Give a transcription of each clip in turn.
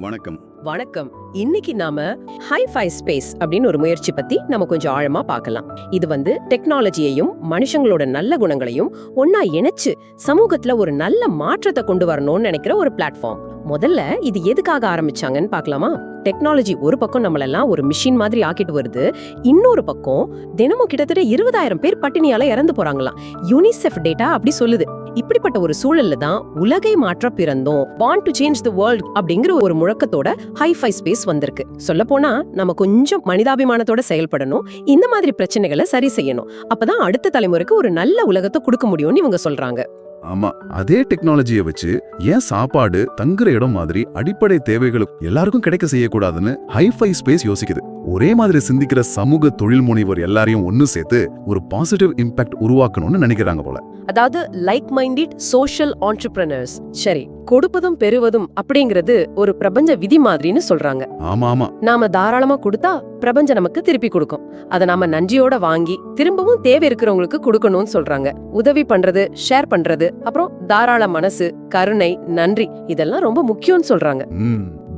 வணக்கம். வணக்கம். இன்னைக்கு நாம ஹை-ஃபை ஸ்பேஸ் அப்படின்னு ஒரு முயற்சி பத்தி நம்ம கொஞ்சம் ஆழமா பார்க்கலாம். இது டெக்னாலஜியையும் மனுஷங்களோட நல்ல குணங்களையும் ஒன்னா இணைச்சு சமூகத்துல ஒரு நல்ல மாற்றத்தை கொண்டு வரணும்னு நினைக்கிற ஒரு பிளாட்ஃபார்ம். முதல்ல இது எதுக்காக ஆரம்பிச்சாங்கன்னு பார்க்கலாமா? டெக்னாலஜி ஒரு பக்கம் நம்மளெல்லாம் ஒரு மிஷின் மாதிரி ஆக்கிட்டு வருது, இன்னொரு பக்கம் தினமும் கிட்டத்தட்ட 20,000 பேர் பட்டினியால இறந்து போறாங்களாம். யூனிசெஃப் டேட்டா அப்படி சொல்லுது. இப்படிப்பட்ட ஒரு சூழல்ல தான் உலகை மாற்ற பிறந்தோம், born to change the world அப்படிங்கிற ஒரு முழக்கத்தோட ஹை-ஃபை ஸ்பேஸ் வந்திருக்கு. சொல்ல போனா நம்ம கொஞ்சம் மனிதாபிமானத்தோட செயல்படணும், இந்த மாதிரி பிரச்சனைகளை சரி செய்யணும். அப்பதான் அடுத்த தலைமுறைக்கு ஒரு நல்ல உலகத்தை கொடுக்க முடியும்னு இவங்க சொல்றாங்க. ஆமா, அதே டெக்னாலஜியை வச்சு ஏன் சாப்பாடு, தங்குற இடம் மாதிரி அடிப்படை தேவைகளுக்கு எல்லாருக்கும் கிடைக்க செய்யக்கூடாதுன்னு ஹை-ஃபை ஸ்பேஸ் யோசிக்குது. ஒரே மாதிரி சிந்திக்கிற சமூக தொழில் முனைவர் எல்லாரையும் ஒன்னு சேர்த்து ஒரு பாசிட்டிவ் இம்பாக்ட் உருவாக்கணும்னு நினைக்கிறாங்க போல. அதாவது லைக் மைண்டட் சோஷியல் ஆண்டர்பிரினர்ஸ். சரி, கொடுப்பதும் பெறுவதும் அப்படிங்கிறது ஒரு பிரபஞ்ச விதி மாதிரின்னு சொல்றாங்க. ஆமா ஆமா, நாம தாராளமா கொடுத்தா பிரபஞ்சம் நமக்கு திருப்பி கொடுக்கும். அதை நாம நன்றியோட வாங்கி திரும்பவும் தேவை இருக்கிறவங்களுக்கு கொடுக்கணும்னு சொல்றாங்க. உதவி பண்றது, ஷேர் பண்றது, அப்புறம் தாராள மனசு, கருணை, நன்றி, இதெல்லாம் ரொம்ப முக்கியம்னு சொல்றாங்க.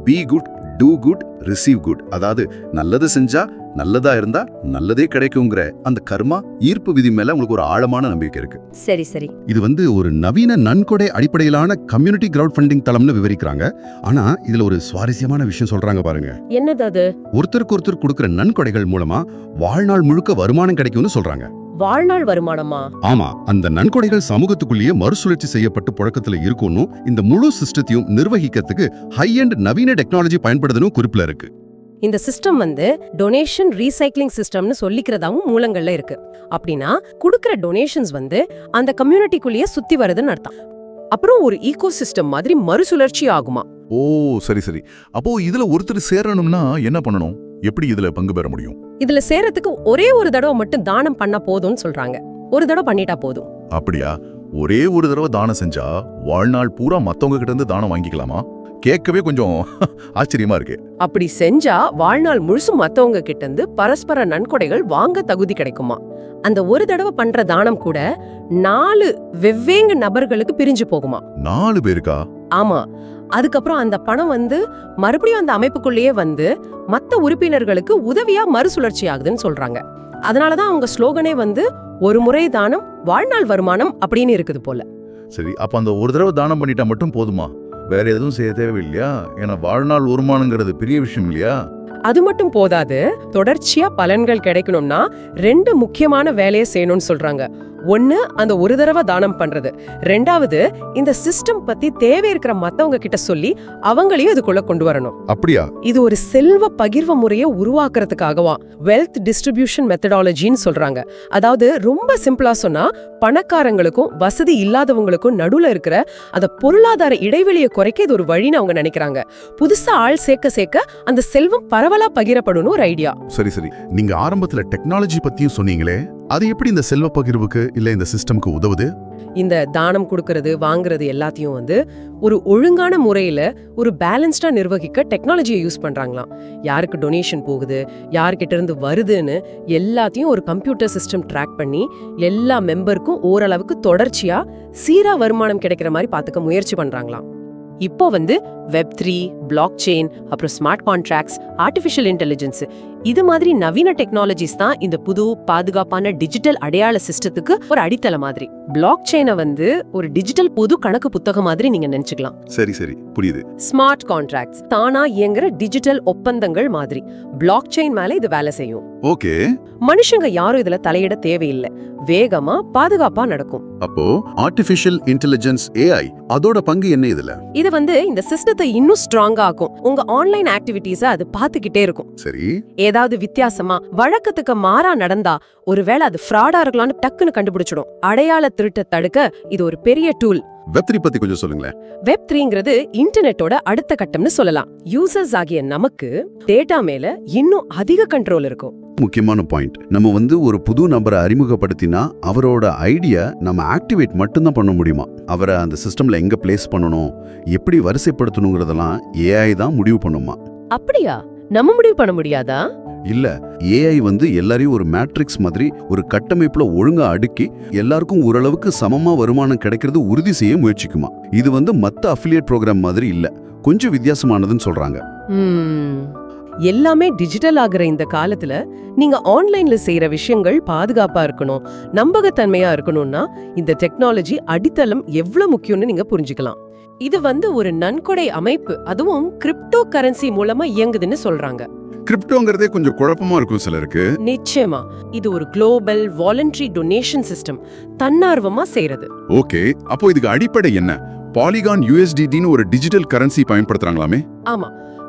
Be good, do good, receive good. அதாவது நல்லது செஞ்சா நல்லதா இருந்தா நல்லதே கிடைக்குங்கிற அந்த கர்மா ஈர்ப்பு விதி மேல உங்களுக்கு ஒரு ஆழமான நம்பிக்கை இருக்கு. சரி சரி, இது ஒரு நவீன நன்கொடை அடிப்படையிலான கம்யூனிட்டி கிரவுட் ஃபண்டிங் தளம்னு விவரிக்கிறாங்க. ஆனா இதுல ஒரு சுவாரஸ்யமான விஷயம் சொல்றாங்க பாருங்க. என்னது அது? ஒருத்தருக்கு ஒருத்தர் கொடுக்கிற நன்கொடைகள் மூலமா வாழ்நாள் முழுக்க வருமானம் கிடைக்கும்னு சொல்றாங்க. வாழ்நாள் வருமானமா? ஆமா, அந்த நன்கொடைகள் சமூகத்துக்குள்ளேயே மறுசுழற்சி செய்யப்பட்டு புழக்கத்துல இருக்கும்னு, இந்த முழு சிஸ்டத்தையும் நிர்வகிக்கிறதுக்கு ஹை எண்ட் நவீன டெக்னாலஜி பயன்படுதுன்னு குறிப்பில இருக்கு. இந்த சிஸ்டம் டொனேஷன் ரீசைக்ளிங் சிஸ்டம்னு சொல்லிக்கிறதாவும் மூலங்கள்ல இருக்கு. அப்படின்னா குடுக்கிற டொனேஷன்ஸ் அந்த கம்யூனிட்டிக்குள்ளேயே சுத்தி வருதுன்னு அர்த்தம். அப்புறம் ஒரு ஈகோ சிஸ்டம் மாதிரி மறுசுழற்சி ஆகுமா? ஓ சரி சரி. அப்போ இதுல ஒருத்தர் சேரணும்னா என்ன பண்ணணும்? எப்படி இதுல பங்கு பெற முடியும்? இதுல சேரத்துக்கு ஒரே ஒரு தடவை மட்டும் தானம் பண்ணா போதும்னு சொல்றாங்க. ஒரு தடவை பண்ணிட்டா போதும். அப்படியா? ஒரே ஒரு தடவை தானம் செஞ்சா வாழ்நாள் பூரா மத்தவங்க கிட்ட இருந்து தானம் வாங்கிக்கலாமா? கேட்கவே கொஞ்சம் ஆச்சரியமா இருக்கு. அப்படி செஞ்சா வாழ்நாள் முழுசும் மத்தவங்க கிட்ட இருந்து பரஸ்பர நன்கொடைகள் வாங்க தகுதி கிடைக்குமா? அந்த ஒரு தடவை பண்ற தானம் கூட 4 வெவ்வேறு நபர்களுக்கு பிரிஞ்சு போகுமா? 4 பேருக்கா? ஆமா. அதுக்கப்புறம் அந்த பணம் மறுபடியும் அந்த அமைப்புக்குள்ளேயே மத்த உறுப்பினர்களுக்கு உதவியா மறுசுழற்சி ஆகுதுன்னு சொல்றாங்க. அதனாலதான் அவங்க ஸ்லோகனே ஒரு முறை தானம் வாழ்நாள் வருமானம் அப்படின்னு இருக்குது போல. சரி, அப்ப அந்த ஒரு தடவை தானம் பண்ணிட்டா மட்டும் போதுமா? வேற எதுவும் செய்ய தேவையில்லையா? ஏன்னா வாழ்நாள் வருமானங்கிறது பெரிய விஷயம் இல்லையா? அது மட்டும் போதாது, தொடர்ச்சியா பலன்கள் கிடைக்கணும்னா 2 முக்கியமான வேலையை செய்யணும்னு சொல்றாங்க. ஒன்னு, அந்த ஒரு தடவை தானம் பண்றது. 2வது, இந்த சிஸ்டம் பத்தி தேவை இருக்கிற மத்தவங்க கிட்ட சொல்லி அவங்களையும் இதுக்குள்ள கொண்டு வரணும். அப்படியா? இது ஒரு செல்வ பகிர்வு முறையை உருவாக்குறதுக்காகவா வெல்த் டிஸ்ட்ரிபியூஷன் மெத்தடாலஜின்னு சொல்றாங்க. அதாவது ரொம்ப சிம்பிளா சொன்னா, பணக்காரங்களுக்கும் வசதி இல்லாதவங்களுக்கும் நடுவுல இருக்கிற அந்த பொருளாதார இடைவெளியை குறைக்க இது ஒரு வழின்னு அவங்க நினைக்கிறாங்க. புதுசா ஆள் சேர்க்க சேர்க்க அந்த செல்வம் பரவலா பகிரப்படும் ஒரு ஐடியா. சரி சரி, நீங்க ஆரம்பத்துல டெக்னாலஜி பத்தியும் சொன்னீங்களே, அது எப்படி இந்த செல்வ பகிர்வுக்கு இல்ல இந்த சிஸ்டம்க்கு உதவுது? இந்த தானம் கொடுக்கறது, வாங்குறது எல்லாத்தையும் ஒரு ஒழுங்கான முறையில ஒரு பேலன்ஸ்டா நிர்வகிக்க டெக்னாலஜியை யூஸ் பண்றாங்களாம். யாருக்கு டொனேஷன் போகுது, யார்கிட்ட இருந்து வருதுன்னு எல்லாத்தையும் ஒரு கம்ப்யூட்டர் சிஸ்டம் ட்ராக் பண்ணி எல்லா மெம்பருக்கும் ஓரளவுக்கு தொடர்ச்சியா சீரா வருமானம் கிடைக்கிற மாதிரி பாத்துக்க முயற்சி பண்றாங்களாம். இப்போ Web3, பிளாக் செயின், அப்புறம் ஸ்மார்ட் கான்ட்ராக்ட்ஸ், ஆர்டிஃபிஷியல் இன்டெலிஜென்ஸ், இது மாதிரி நவீன டெக்னாலஜிஸ் தான் இந்த புது பாதுகாப்பான டிஜிட்டல் அடையாள சிஸ்டத்துக்கு ஒரு அடித்தள மாதிரி. பிளாக் செயினை ஒரு டிஜிட்டல் பொது கணக்கு புத்தகம் மாதிரி நீங்க நினைச்சுக்கலாம். சரி சரி, புரியுது. ஸ்மார்ட் கான்ட்ராக்ட்ஸ் தானா இயங்குற டிஜிட்டல் ஒப்பந்தங்கள் மாதிரி பிளாக் செயின் மேல இது வேலை செய்யும். ஓகே. மனுஷங்க யாரும் இதுல தலையிட தேவையில்லை, வேகமா பாதுகாப்பா நடக்கும். அப்போ ஆர்டிஃபிஷியல் இன்டெலிஜென்ஸ் AI அதோட பங்கு என்ன இதுல? இது இந்த சிஸ்டத்தை இன்னும் ஸ்ட்ராங்கா ஆக்கும். உங்க ஆன்லைன் ஆக்டிவிட்டீஸ அது பாத்துக்கிட்டே இருக்கும். சரி. ஏதாவது வித்தியாசமா வழக்கத்துக்கு மாறா நடந்தா ஒருவேளை அது ஃப்ராடா இருக்கலாம்னு டக்குன்னு கண்டுபிடிச்சிடும். அடையாள திருட்ட தடுக்க இது ஒரு பெரிய டூல். Web3 பத்தி கொஞ்சம் சொல்லுங்களேன். Web3ங்கிறது இன்டர்நெட்டோட அடுத்த கட்டம்னு சொல்லலாம். யூசர்ஸ் ஆகிய நமக்கு டேட்டா மேல இன்னும் அதிக கண்ட்ரோல் இருக்கும். முக்கியமான பாயிண்ட், நம்ம ஒரு புது நபரை அறிமுகப்படுத்தினா அவரோட ஐடியா நம்ம ஆக்டிவேட் மட்டும்தான் பண்ண முடியுமா? அவரை அந்த சிஸ்டம்ல எங்க பிளேஸ் பண்ணணும், எப்படி வரிசைப்படுத்தணுங்கிறதெல்லாம் AI தான் முடிவு பண்ணுமா? அப்படியா? நம்ம முடிவு பண்ண முடியாதா? இல்ல, AI எல்லாரையும் ஒரு மேட்ரிக்ஸ் மாதிரி ஒரு கட்டமைப்புல ஒழுங்கா அடுக்கி எல்லாருக்கும் ஓரளவுக்கு சமமா வருமானம் கிடைக்கிறது உறுதி செய்ய முயற்சிக்குமா. இது மத்த அஃபிலியேட் ப்ரோக்ராம் மாதிரி இல்ல, கொஞ்சம் வித்தியாசமானதுன்னு சொல்றாங்க. எல்லாமே டிஜிட்டல் ஆகுற இந்த காலத்துல நீங்க ஆன்லைன்ல செய்யற விஷயங்கள் பாதுகாப்பா இருக்கணும், நம்பகத்தன்மையா இருக்கணும்னா இந்த டெக்னாலஜி அடித்தளம் எவ்வளவு முக்கியம்னு நீங்க புரிஞ்சுக்கலாம். இது ஒரு நன்கொடை அமைப்பு, அதுவும் கிரிப்டோ கரன்சி மூலமா இயங்குதுன்னு சொல்றாங்க. கிரிப்டோங்கிறதே கொஞ்சம் குழப்பமா இருக்கும் சிலருக்கு. நிச்சயமா இது ஒரு குளோபல் வாலண்டரி டொனேஷன் சிஸ்டம், தன்னார்வமா செய்யறது. ஓகே, அப்போ இதுக்கு அடிப்படை என்ன? பாலிகான் USDTன்னு ஒரு டிஜிட்டல் கரன்சி பயன்படுத்துறாங்களாமே? ஆமா,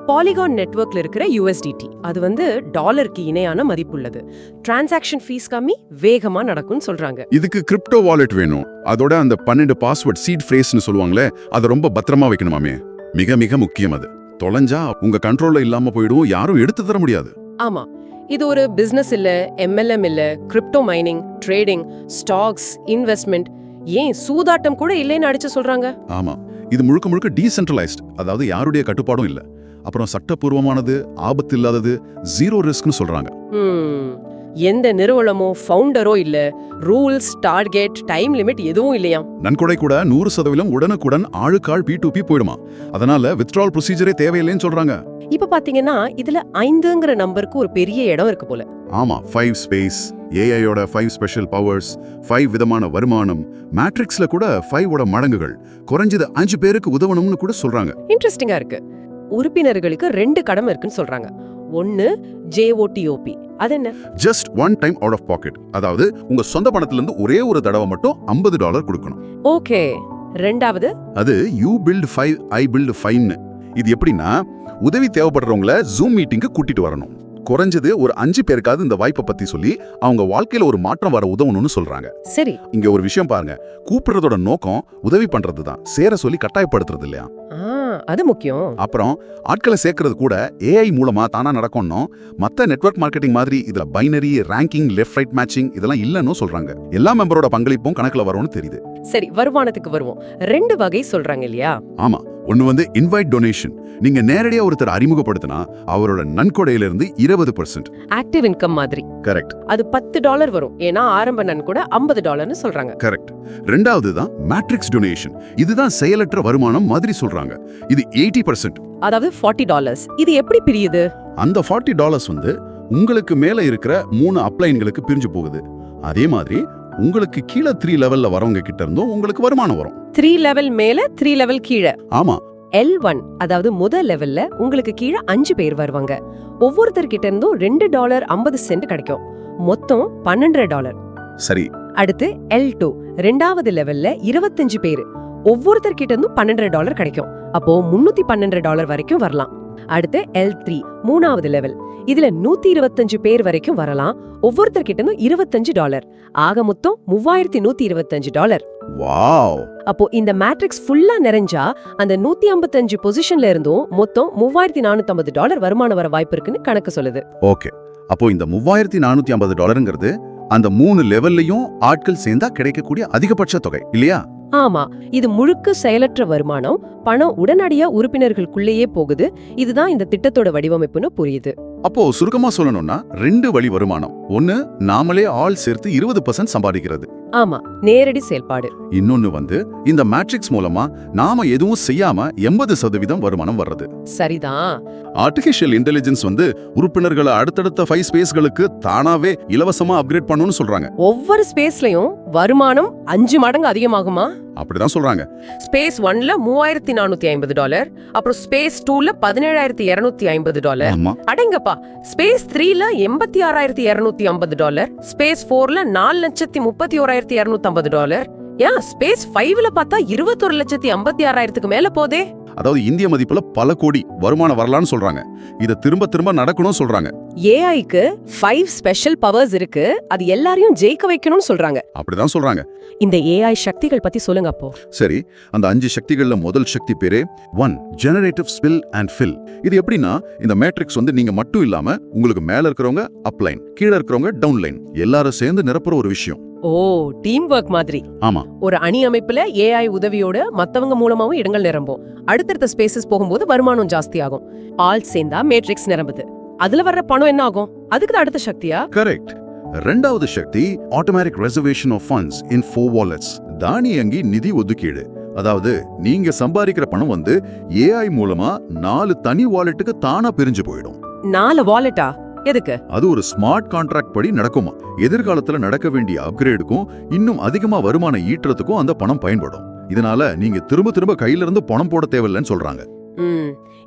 பாலிகான் நெட்வொர்க்ல இருக்கிற USDT அது டாலருக்கு இணையான மதிப்புள்ளது. டிரான்சாக்ஷன் ஃபீஸ் கம்மி, வேகமா நடக்கும்னு சொல்றாங்க. இதுக்கு கிரிப்டோ வாலெட் வேணும். அதோட அந்த 12 பாஸ்வேர்ட் சீட் ஃப்ரேஸ்னு சொல்லுவாங்களே, அதை ரொம்ப பத்திரமா வைக்கணுமாமே. மிக மிக முக்கியம். அது தொலைஞ்சா உங்க கண்ட்ரோல்ல இல்லாம போயிடும், யாரும் எடுத்து தர முடியாது. ஆமா, இது ஒரு பிசினஸ் இல்ல, MLM இல்ல, crypto mining, trading, stocks, investment, ஏன் சூதாட்டம் கூட இல்லைன்னு அடிச்சு சொல்றாங்க. ஆமா, இது முழுக்க முழுக்க டீசென்ட்ரலைஸ்ட், அதாவது யாருடைய கட்டுப்பாடும் இல்ல. அப்புறம் சட்டப்பூர்வமானது, ஆபத்து இல்லாதது, ஜீரோ ரிஸ்க்னு சொல்றாங்க. எந்த நிறுவனமோ ஃபவுண்டரோ இல்ல, ரூல்ஸ், டார்கெட், டைம் லிமிட் எதுவும் இல்லையா. நன்கொடை கூட 100% உடனுக்குடன் ஆளுக்காள் P2P போயிடுமா. அதனால வித்ட்ரால் ப்ரொசீஜரே தேவையில்லைன்னு சொல்றாங்க. இப்ப பாத்தீங்கன்னா இதுல 5ங்கிற நம்பருக்கு ஒரு பெரிய இடம் இருக்கு போல. ஆமா, 5 ஸ்பேஸ், AIயோட 5 ஸ்பெஷல் பவர்ஸ், 5 விதமான வருமானம், மேட்ரிக்ஸ்ல கூட 5ஓட மடங்குகள், குறைஞ்சது 5 பேருக்கு உதவணும்னு கூட சொல்றாங்க. இன்ட்ரெஸ்டிங்கா இருக்கு. உறுப்பினர்களுக்கு 2 கடமை இருக்குன்னு சொல்றாங்க. ஒன்னு JOTOP, அது என்ன? Just one time out of pocket, அதாவது உங்க சொந்த பணத்துல இருந்து ஒரே ஒரு தடவை மட்டும் $50 கொடுக்கணும். ஓகே. ரெண்டாவது அது You build 5, I build 5ன்னு. இது எப்படின்னா, உதவி தேவைப்படுறவங்கள ஜூம் மீட்டிங்க்கு கூட்டிட்டு வரணும். குறைஞ்சது ஒரு 5 பேருக்காவது இந்த வாய்ப்பை பத்தி சொல்லி அவங்க வாழ்க்கையில ஒரு மாற்றம் வர உதவணும்னு சொல்றாங்க. சரி, இங்க ஒரு விஷயம் பாருங்க, கூப்பிடுறதோட நோக்கம் உதவி பண்றது தான், சேர சொல்லி கட்டாயப்படுத்துறது இல்லையா. அது முக்கியம். அப்புறம் ஆட்களை சேர்க்கறது கூட AI மூலமா தானா நடக்கணும். மத்த நெட்வொர்க் மார்க்கெட்டிங் மாதிரி இதுல binary, ranking, left right matching இதெல்லாம் இல்லன்னு சொல்றாங்க. எல்லா மெம்பரோட பங்களிப்பும் கணக்குல வரும்னு தெரியுது. சரி, வருமானத்துக்கு வருவோம். 2 வகை சொல்றாங்க இல்லையா? ஆமா, ஒன்னு இன்வைட் டொனேஷன். நீங்க நேரடியா ஒருத்தர் அறிமுகப்படுத்தினா அவரோட நன்கொடையில இருந்து 20%. ஆக்டிவ் இன்கம் மாதிரி. கரெக்ட். அது $10 வரும், ஏன்னா ஆரம்ப நன்கொடை $50ன்னு சொல்றாங்க. கரெக்ட். ரெண்டாவது தான் மேட்ரிக்ஸ் டொனேஷன். இதுதான் செயலற்ற வருமானம் மாதிரி சொல்றாங்க. இது 80%. அதாவது $40. இது எப்படி பிரியுது? அந்த $40 உங்களுக்கு மேல இருக்கிற 3 அப்ளைன்களுக்கு பிரிஞ்சு போகுது. அதே மாதிரி உங்களுக்கு கீழே 3 லெவல்ல வரவங்க கிட்ட இருந்தும் உங்களுக்கு வருமானம் வரும். 3 லெவல் மேல, 3 லெவல் கீழே. ஆமா. L1 அதாவது முதல் லெவல்ல உங்களுக்கு கீழே 5 பேர் வருவாங்க. ஒவ்வொருத்தர்கிட்ட இருந்தும் $2.50 கிடைக்கும். மொத்தம் $12. சரி. அடுத்து L2 ரெண்டாவது லெவல்ல 25 பேர். ஒவ்வொருத்தர்கிட்ட இருந்தும் $12 கிடைக்கும். அப்போ $312 வரைக்கும் வரலாம். அடுத்து L3 மூணாவது லெவல். இதுல 125 பேர் வரைக்கும் வரலாம். ஒவ்வொருத்தர்கிட்ட இருந்தும் $25. ஆக மொத்தம் $3125. வாவ். அப்போ இந்த மேட்ரிக்ஸ் ஃபுல்லா நிறைஞ்சா அந்த 155 பொசிஷன்ல இருந்தும் மொத்தம் $3450 வருமானம் வர வாய்ப்பு இருக்குன்னு கணக்கு சொல்லுது. ஓகே, அப்போ இந்த $3450ங்கிறது அந்த 3 லெவல்லையும் ஆட்கள் சேர்ந்தா கிடைக்கக்கூடிய அதிகபட்ச தொகை இல்லையா? ஆமா, இது முழுக்க செயலற்ற வருமானம். பணம் உடனடியா உறுப்பினர்களுக்குள்ளேயே போகுது. இதுதான் இந்த திட்டத்தோட வடிவமைப்புன்னு புரியுது. அப்போ சுருக்கமா சொல்லணும்னா 2 வழி வருமானம். ஒன்னு நாமளே ஆள் சேர்த்து 20% சம்பாதிக்கிறது. ஆமா, நேரடி செயல்பாடு. இன்னொன்னு இந்த மேட்ரிக்ஸ் மூலமா நாம எதுவும் செய்யாம 80% வருமானம் வர்றது. சரிதான். ஆர்டிஃபிஷியல் இன்டெலிஜென்ஸ் உறுப்பினர்களை அடுத்தடுத்த 5 ஸ்பேஸ்களுக்கு தானாவே இலவசமா அப்கிரேட் பண்ணணும்னு சொல்றாங்க. ஒவ்வொரு ஸ்பேஸ்லயும் வருமானம் 5 மடங்கு அதிகமாகுமா? அப்படிதான் சொல்றாங்க. ஸ்பேஸ் 1ல $3450, அப்புறம் ஸ்பேஸ் 2ல $17250. அடங்கப்பா. ஸ்பேஸ் 3ல $86,250, ஸ்பேஸ் 4ல $4,31,250. ஏன் ஸ்பேஸ் 5ல பார்த்தா $21,56,000 மேல போதே. அதாவது இந்திய மதிப்புல பல கோடி வருமானம் வரலாம்னு சொல்றாங்க. இத திரும்ப திரும்ப நடக்கணும்னு சொல்றாங்க. ஏஐக்கு 5 ஸ்பெஷல் பவர்ஸ் இருக்கு, அது எல்லாரையும் ஜெயிக்க வைக்கணும்னு சொல்றாங்க. அப்படிதான் சொல்றாங்க. இந்த ஏஐ சக்திகள் பத்தி சொல்லுங்க அப்போ. சரி, அந்த 5 சக்திகள்ல முதல் சக்தி பேரே 1 ஜெனரேட்டிவ் ஸ்பில் அண்ட் ஃபில். இது எப்படின்னா, இந்த மேட்ரிக்ஸ் நீங்க மட்டும் இல்லாம உங்களுக்கு மேல இருக்கிறவங்க அப்லைன், கீழே இருக்கிறவங்க டவுன்லைன் எல்லாரும் சேர்ந்து நிரப்புற ஒரு விஷயம். ஓ, டீம் ஒர்க் மாதிரி. ஆமா, ஒரு அணி அமைப்புல ஏஐ உதவியோட மத்தவங்க மூலமாவும் இடங்கள் நிரம்பும். அடுத்தடுத்த ஸ்பேசஸ் போகும்போது வருமானம் ஜாஸ்தி ஆகும். ஆல் சேர்ந்தா மேட்ரிக்ஸ் நிரம்புது. அதுல வர்ற பணம் என்ன ஆகும்? அதுக்கு தான் அடுத்த சக்தியா? கரெக்ட். ரெண்டாவது சக்தி automatic reservation of funds in 4 wallets. தானியங்கி நிதி ஒதுக்கீடு. அதாவது நீங்க சம்பாதிக்கிற பணம் வந்து ஏஐ மூலமா 4 தனி வாலெட்டுக்கு தானா பிரிஞ்சு போயிடும். 4 வாலெட்டா? எதுக்கு? அது ஒரு ஸ்மார்ட் கான்ட்ராக்ட் படி நடக்குமா. எதிர்காலத்துல நடக்க வேண்டிய அப்கிரேடுக்கும் இன்னும் அதிகமா வருமானம் ஈட்டுறதுக்கும் அந்த பணம் பயன்படும். இதனால நீங்க திரும்ப திரும்ப கையில இருந்து பணம் போட தேவையில்லைன்னு சொல்றாங்க.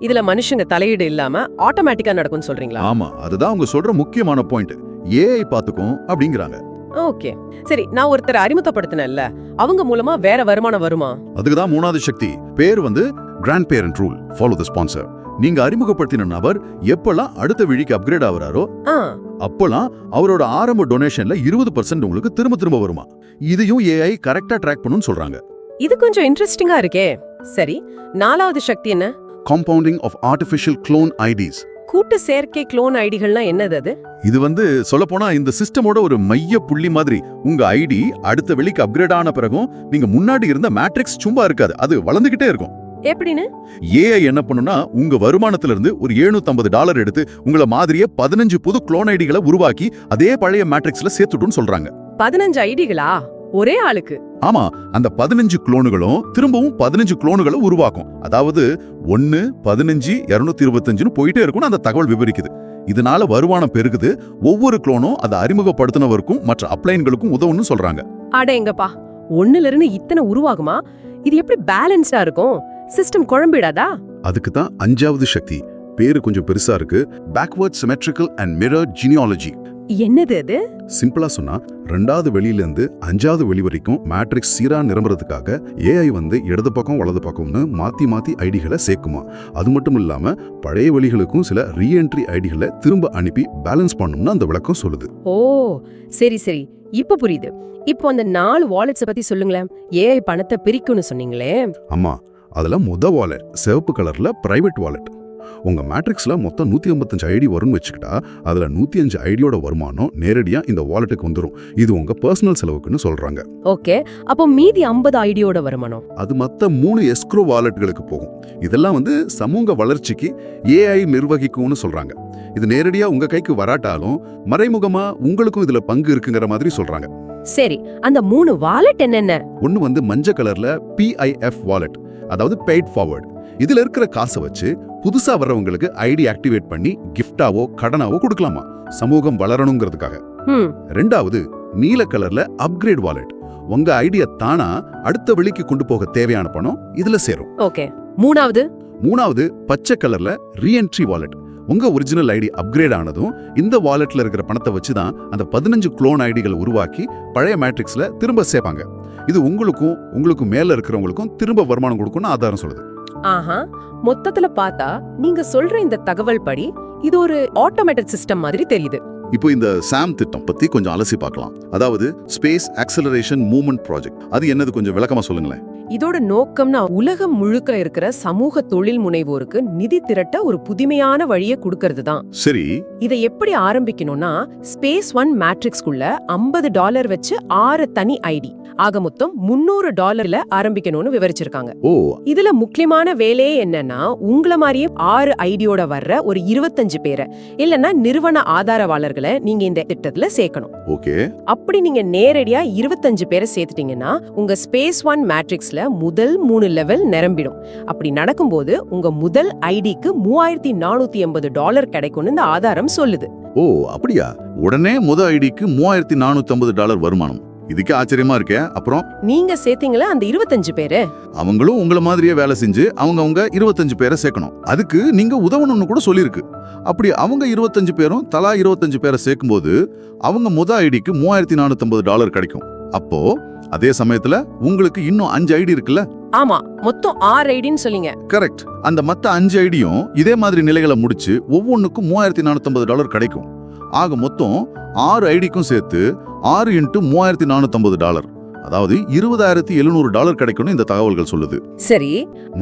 இதுல மனுஷங்க தலையீடு இல்லாம ஆட்டோமேட்டிக்கா நடக்கும்னு சொல்றீங்களா? ஆமா, அதுதான் அவங்க சொல்ற முக்கியமான பாயிண்ட். ஏஐ பாத்துக்கும் அப்படிங்கறாங்க. ஓகே, சரி. நான் ஒருத்தரை அறிமுகப்படுத்தினேன்ல, அவங்க மூலமா வேற வருமானம் வருமா? அதுக்குதான் மூணாவது சக்தி. பேர் வந்து grand parent rule, follow the sponsor. நீங்க அறிமுகப்படுத்தின நபர் எப்பெல்லாம் அடுத்த விழிக்கு அப்கிரேட் ஆகுறாரோ அப்பெல்லாம் அவரோட ஆரம்ப டொனேஷன்ல 20% உங்களுக்கு திரும்ப திரும்ப வருமா. இதையும் ஏஐ கரெக்டா ட்ராக் பண்ணுன்னு சொல்றாங்க. இது கொஞ்சம் இன்ட்ரெஸ்டிங்கா இருக்கே. சரி, 4வது சக்தி என்ன? Compounding of artificial clone IDs. கூட்டு செயற்கை க்ளோன் ஐடிகள்னா என்னது அது? இது வந்து சொல்லப்போனா இந்த சிஸ்டமோட ஒரு மைய புள்ளி மாதிரி. உங்க ஐடி அடுத்த வெளிக்கு அப்கிரேட் ஆன பிறகும் நீங்க முன்னாடி இருந்த மேட்ரிக்ஸ் சும்மா இருக்காது, அது வளர்ந்துகிட்டே இருக்கும். எப்படின்னு? ஏஐ என்ன பண்ணுனா உங்க வருமானத்துல இருந்து ஒரு $750 எடுத்து உங்களை மாதிரியே 15 புது க்ளோன் ஐடிகளை உருவாக்கி அதே பழைய மேட்ரிக்ஸ்ல சேர்த்துட்டுன்னு சொல்றாங்க. 15 ஐடிகளா? ஒரே ஆளுக்கு? ஆமா, அந்த 15 குளோனுகளும் திரும்பவும் 15 குளோனுகளை உருவாக்கும். அதாவது 1 15 225ன்னு போயிட்டே இருக்கும்னு அந்த தகவல் விவரிக்குது. இதனால வருமானம் பெருகுது. ஒவ்வொரு குளோனும் அதை அறிமுகப்படுத்தினவருக்கும் மற்ற அப்ளைன்களுக்கும் உதவுன்னு சொல்றாங்க. அடேங்கப்பா, 1ல இருந்து இத்தனை உருவாகுமா? இது எப்படி பேலன்ஸ்டா இருக்கும்? சிஸ்டம் குழம்பிடாதா? அதுக்கு தான் 5வது சக்தி. பேரு கொஞ்சம் பெருசா இருக்கு. Backward symmetrical and mirror genealogy. என்னது அது? சிம்பிளா சொன்னா 2வது வெளியிலிருந்து 5வது வெளி வரைக்கும் மேட்ரிக்ஸ் சீரா நிரம்புறதுக்காக ஏஐ வந்து இடது பக்கம் வலது பக்கம்னு மாத்தி மாத்தி ஐடிகளை சேர்க்குமா. அது மட்டும் இல்லாம பழைய வெளிகளுக்கும் சில ரீஎன்ட்ரி ஐடிகளை திரும்ப அனுப்பி பேலன்ஸ் பண்ணும்னு அந்த விளக்கம் சொல்லுது. ஓ, சரி சரி, இப்ப புரியுது. இப்போ அந்த 4 வாலெட்ஸ் பத்தி சொல்லுங்களேன். ஏஐ பணத்தை பிரிக்கும்னு சொன்னீங்களே. ஆமா, அதுல வாலெட் சிவப்பு கலர்ல பிரைவேட் வாலெட். உங்க மேட்ரிக்ஸ்ல மொத்தம் 155 ஐடி வரும்னு வச்சுக்கிட்டா அதுல 105 ஐடியோட வருமானம் நேரடியா இந்த வாலெட்டுக்கு வந்துரும். இது உங்க பர்சனல் செலவுக்குன்னு சொல்றாங்க. ஓகே, அப்போ மீதி 50 ஐடியோட வருமானம் அது மத்த 3 எஸ்க்ரோ வாலெட்டுகளுக்கு போகும். இதெல்லாம் வந்து சமூக வளர்ச்சிக்கு ஏஐ நிர்வகிக்கும்னு சொல்றாங்க. இது நேரடியா உங்க கைக்கு வராட்டாலும் மறைமுகமா உங்களுக்கும் இதுல பங்கு இருக்குங்கிற மாதிரி சொல்றாங்க. சரி, அந்த 3 வாலெட் என்னென்ன? ஒன்னு வந்து மஞ்சள் கலர்ல PIF வாலெட், அதாவது பெய்ட் ஃபார்வர்ட். இதுல இருக்கிற காசை வச்சு புதுசா வர்றவங்களுக்கு ஐடி ஆக்டிவேட் பண்ணி கிஃப்டாவோ கடனாவோ கொடுக்கலாமா, சமூகம் வளரணுங்கிறதுக்காக. 2வது நீல கலர்ல அப்கிரேட் வாலெட். உங்க ஐடியா தானா அடுத்த வெளிக்கு கொண்டு போக தேவையான பணம் இதுல சேரும். ஓகே. 3வது பச்சை கலர்ல ரீஎன்ட்ரி வாலெட். உங்க ஒரிஜினல் ஐடி அப்கிரேட் ஆனதும் இந்த வாலெட்ல இருக்கிற பணத்தை வச்சுதான் அந்த 15 க்ளோன் ஐடிகளை உருவாக்கி பழைய மேட்ரிக்ஸ்ல திரும்ப சேர்ப்பாங்க. இது உங்களுக்கும் மேல இருக்கிறவங்களுக்கும் திரும்ப வருமானம் கொடுக்கும்னு ஆதாரம் சொல்லுது. ஆஹா, மொத்தத்துல பார்த்தா நீங்க சொல்ற இந்த தகவல் படி இது ஒரு ஆட்டோமேட்டட் சிஸ்டம் மாதிரி தெரியுது. இப்போ இந்த சாம் திட்டம் பத்தி கொஞ்சம் அலசி பார்க்கலாம். அதாவது ஸ்பேஸ் ஆக்சலரேஷன் மூவ்மெண்ட் ப்ராஜெக்ட். அது என்னது, கொஞ்சம் விளக்கமா சொல்லுங்களேன். இதோட நோக்கம்னா உலகம் முழுக்க இருக்கிற சமூக தொழில் முனைவோருக்கு நிதி திரட்ட ஒரு புதுமையான வழியை கொடுக்கறது தான். சரி, இதை எப்படி ஆரம்பிக்கணும்னா ஸ்பேஸ் ஒன் மேட்ரிக்ஸ்குள்ள $50 வச்சு 6 தனி ஐடி ஆக மொத்தம் $300 ஆரம்பிக்கணும்னு விவரிச்சிருக்காங்க. ஓ, இதுல முக்கியமான வேலையே என்னன்னா உங்கள மாதிரியே 6 ஐடியோட வர்ற ஒரு 25 பேரை இல்லன்னா நிறுவன ஆதரவாளர்களை நீங்க இந்த திட்டத்துல சேர்க்கணும். ஓகே. அப்படி நீங்க நேரடியா 25 பேரை சேர்த்துட்டீங்கன்னா உங்க ஸ்பேஸ் ஒன் மேட்ரிக்ஸ்ல முதல் 3 லெவல் நிரம்பிடும். அப்படி நடக்கும்போது உங்க முதல் ஐடிக்கு $3480 கிடைக்கும்னு இந்த ஆதாரம் சொல்லுது. ஓ, அப்படியா? உடனே முதல் ஐடிக்கு $3450 வருமானம். இதுக்கு ஆச்சரியமா இருக்கே. அப்புறம் நீங்க சேர்த்தீங்களா அந்த 25 பேரு? அவங்களும் உங்கள மாதிரியே வேலை செஞ்சு அவங்க 25 பேரை சேர்க்கணும். அதுக்கு நீங்க உதவணும்னு கூட சொல்லியிருக்கு. அப்படி அவங்க 25 பேரும் தலா 25 பேரை சேர்க்கும்போது அவங்க முதல் ஐடிக்கு $3450 கிடைக்கும். அப்போ அதே சமயத்துல உங்களுக்கு இன்னும் 5 ஐடி இருக்குல்ல? ஆமா, மொத்தம் 6 ஐடின்னு சொல்லிங்க. கரெக்ட். அந்த மத்த 5 ஐடியும் இதே மாதிரி நிலைகளை முடிச்சு ஒவ்வொன்னுக்கும் $3450 கிடைக்கும். ஆக மொத்தம் 6 ஐடிக்கும் சேர்த்து 6 × $3450, அதாவது $20,700 கிடைக்கும்னு இந்த தகவல்கள் சொல்லுது. சரி,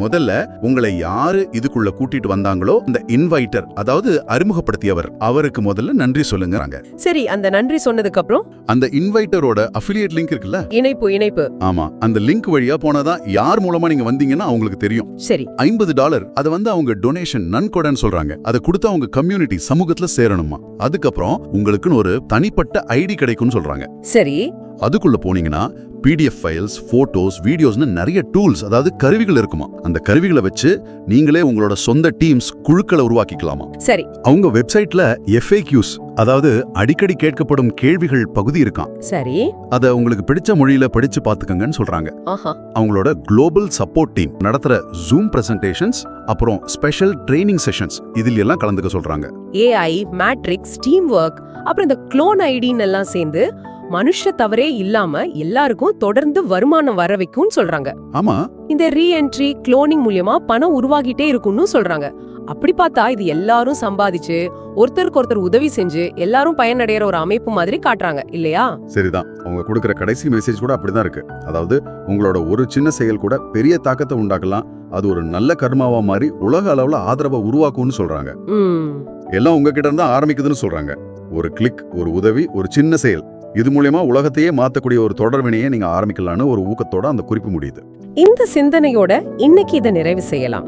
முதல்ல உங்களை யாரு இதுக்குள்ள கூட்டிட்டு வந்தாங்களோ அந்த இன்வைட்டர், அதாவது அறிமுகப்படுத்தியவர், அவருக்கு முதல்ல நன்றி சொல்லுங்கறாங்க. சரி, அந்த நன்றி சொன்னதுக்கு அப்புறம் அந்த இன்வைட்டரோட அஃபிலியேட் லிங்க் இருக்குல்ல, இணைப்பு. ஆமா, அந்த லிங்க் வழியா போனாதான் யார் மூலமா நீங்க வந்தீங்கன்னா அவங்களுக்கு தெரியும். சரி, $50 அது வந்து அவங்க டொனேஷன் நன்கொடைன்னு சொல்றாங்க. அதை கொடுத்து அவங்க கம்யூனிட்டி சமூகத்துல சேரணுமா. அதுக்கப்புறம் உங்களுக்குன்னு ஒரு தனிப்பட்ட ஐடி கிடைக்கும்னு சொல்றாங்க. சரி, அதுக்குள்ள போனீங்கன்னா PDF ஃபைல்ஸ், போட்டோஸ், வீடியோஸ்னு நிறைய டூல்ஸ், அதாவது கருவிகள் இருக்குமா. அந்த கருவிகளை வச்சு நீங்களே உங்களோட சொந்த டீம்ஸ், குழுக்களை உருவாக்கிக்கலாமா. சரி. அவங்க வெப்சைட்ல FAQs, அதாவது அடிக்கடி கேட்கப்படும் கேள்விகள் பகுதி இருக்காம். சரி. அத உங்களுக்கு பிடிச்ச மொழியில படிச்சு பாத்துக்கங்கன்னு சொல்றாங்க. ஆஹா. அவங்களோட குளோபல் சப்போர்ட் டீம் நடத்துற ஜூம் பிரசன்டேஷன்ஸ், அப்புறம் ஸ்பெஷல் ட்ரைனிங் செஷன்ஸ் இதில் எல்லாம் கலந்துக்க சொல்றாங்க. AI, மேட்ரிக்ஸ், டீம் ஒர்க், அப்புறம் இந்த க்ளோன் ஐடின்னு எல்லாம் சேர்ந்து மனுஷ தவறே இல்லாம எல்லாருக்கும் தொடர்ந்து வருமானம் வர வைக்கும்னு சொல்றாங்க. ஆமா, இந்த ரீஎன்ட்ரி குளோனிங் மூலியமா பணம் உருவாகிட்டே இருக்கும்னு சொல்றாங்க. அப்படி பார்த்தா இது எல்லாரும் சம்பாதிச்சு ஒருத்தருக்கு ஒருத்தர் உதவி செஞ்சு எல்லாரும் பயனடைகிற ஒரு அமைப்பு மாதிரி காட்டுறாங்க இல்லையா? சரிதான். அவங்க கொடுக்கிற கடைசி மெசேஜ் கூட அப்படிதான் இருக்கு. அதாவது உங்களோட ஒரு சின்ன செயல் கூட பெரிய தாக்கத்தை உண்டாக்கலாம், அது ஒரு நல்ல கர்மாவா மாறி உலக அளவுல ஆதரவை உருவாக்கும்னு சொல்றாங்க. எல்லாம் உங்ககிட்ட இருந்தா ஆரம்பிக்குதுன்னு சொல்றாங்க. ஒரு கிளிக், ஒரு உதவி, ஒரு சின்ன செயல், இது மூலமா உலகத்தையே மாத்தக்கூடிய ஒரு தொடர்வினையை நீங்க ஆரம்பிக்கலாம்னு ஒரு ஊக்கத்தோட அந்த குறிப்பு முடியுது. இந்த சிந்தனையோட இன்னைக்கு இதை நிறைவு செய்யலாம்.